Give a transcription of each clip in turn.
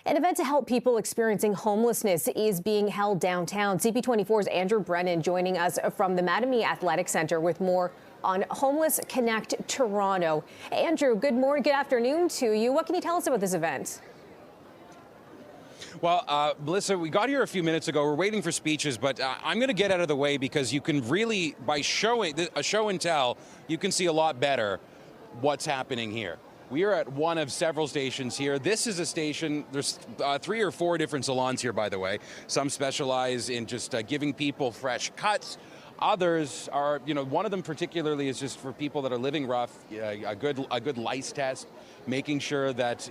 An event to help people experiencing homelessness is being held downtown. CP24's Andrew Brennan joining us from the Mattamy Athletic Centre with more on Homeless Connect Toronto. Andrew, good morning, good afternoon to you. What can you tell us about this event? Well, Melissa, we got here a few minutes ago. We're waiting for speeches, but I'm going to get out of the way because you can really, by showing a show and tell, you can see a lot better what's happening here. We are at one of several stations here. This is a station, there's 3 or 4 different salons here, by the way. Some specialize in just giving people fresh cuts. Others are, one of them particularly is just for people that are living rough, a good lice test, making sure that,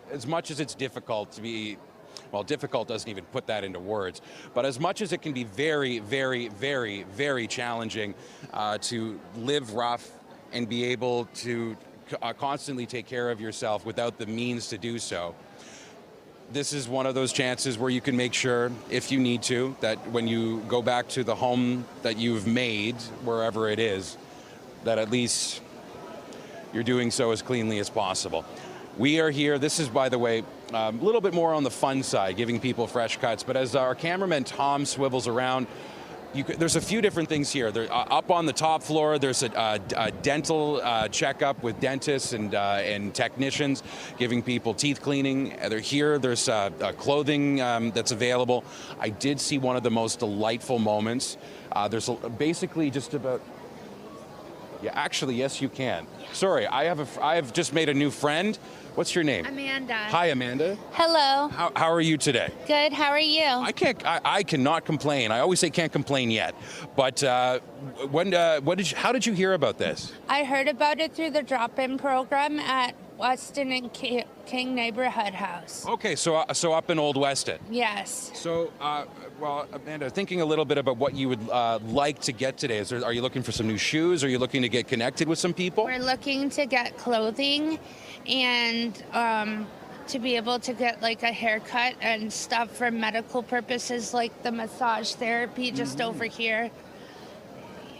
as much as it's difficult to be, well, difficult doesn't even put that into words, but as much as it can be very, very, very, very challenging to live rough and be able to constantly take care of yourself without the means to do so. This is one of those chances where you can make sure, if you need to, that when you go back to the home that you've made, wherever it is, that at least you're doing so as cleanly as possible. We are here, this is, by the way, a little bit more on the fun side, giving people fresh cuts, but as our cameraman Tom swivels around, there's a few different things here. Up on the top floor, there's a dental checkup with dentists and technicians giving people teeth cleaning. They're here. There's clothing that's available. I did see one of the most delightful moments. There's basically just about. Yeah, actually, yes, you can. Sorry, I have just made a new friend. What's your name? Amanda. Hi, Amanda. Hello. How are you today? Good. How are you? I cannot complain. I always say can't complain yet. But how did you hear about this? I heard about it through the drop-in program at Weston and King Neighborhood House. Okay, so up in Old Weston. Yes. So, well, Amanda, thinking a little bit about what you would like to get today. Are you looking for some new shoes? Are you looking to get connected with some people? We're looking to get clothing and to be able to get like a haircut and stuff for medical purposes, like the massage therapy just over here.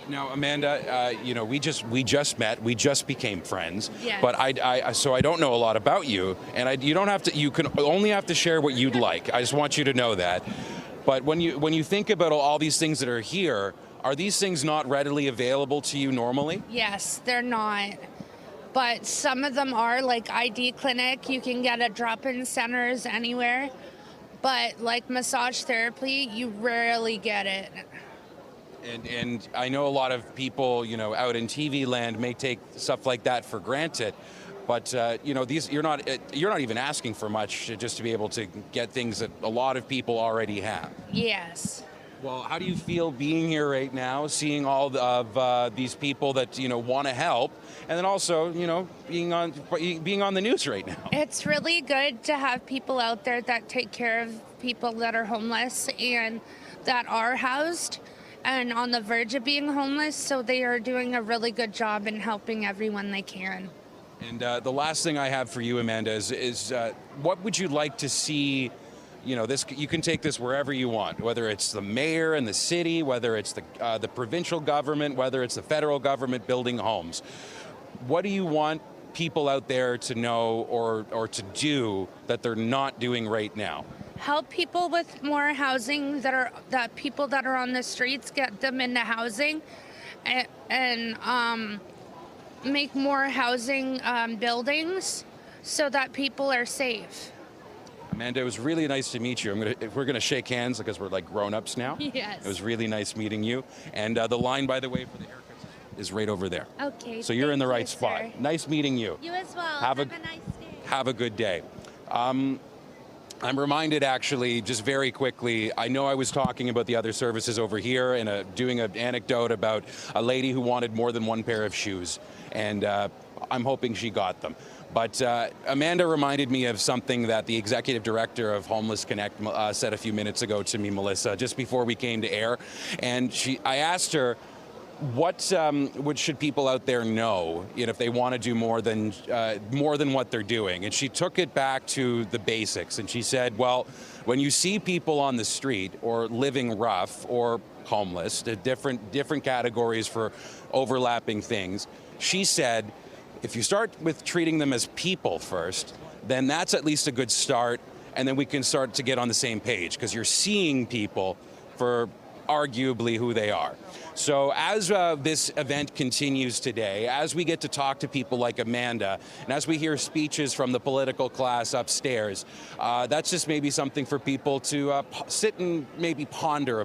Now, Amanda, we just met. We just became friends. Yes. But so I don't know a lot about you, and you don't have to. You can only have to share what you'd like. I just want you to know that. But when you think about all these things that are here, are these things not readily available to you normally? Yes, they're not. But some of them are, like ID Clinic. You can get at drop-in centers anywhere. But like massage therapy, you rarely get it. And I know a lot of people, out in TV land may take stuff like that for granted, but you're not even asking for much just to be able to get things that a lot of people already have. Yes. Well, how do you feel being here right now, seeing all of these people that want to help, and then also being on the news right now? It's really good to have people out there that take care of people that are homeless and that are housed and on the verge of being homeless, so they are doing a really good job in helping everyone they can. And the last thing I have for you, Amanda, is what would you like to see? This, you can take this wherever you want, whether it's the mayor and the city, whether it's the provincial government, whether it's the federal government building homes. What do you want people out there to know or to do that they're not doing right now? Help people with more housing, that people that are on the streets, get them into housing, and make more housing buildings so that people are safe. Amanda, it was really nice to meet you. We're gonna shake hands because we're like grown-ups now. Yes. It was really nice meeting you. And the line, by the way, for the haircuts is right over there. Okay. So you're in the right sir. spot. Nice meeting you. You as well. Have a nice day. Have a good day. I'm reminded, actually, just very quickly, I know I was talking about the other services over here and doing an anecdote about a lady who wanted more than one pair of shoes, and I'm hoping she got them. But Amanda reminded me of something that the executive director of Homeless Connect said a few minutes ago to me, Melissa, just before we came to air, and I asked her, what should people out there know if they want to do more than what they're doing? And she took it back to the basics, and she said, well, when you see people on the street or living rough or homeless, different categories for overlapping things, she said, if you start with treating them as people first, then that's at least a good start. and then we can start to get on the same page, because you're seeing people for arguably who they are. So as this event continues today, as we get to talk to people like Amanda, and as we hear speeches from the political class upstairs, that's just maybe something for people to sit and maybe ponder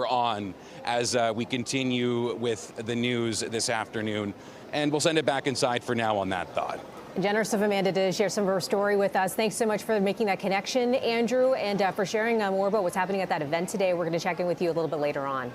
on as we continue with the news this afternoon. And we'll send it back inside for now on that thought. Generous of Amanda to share some of her story with us. Thanks so much for making that connection, Andrew, and for sharing more about what's happening at that event today. We're going to check in with you a little bit later on.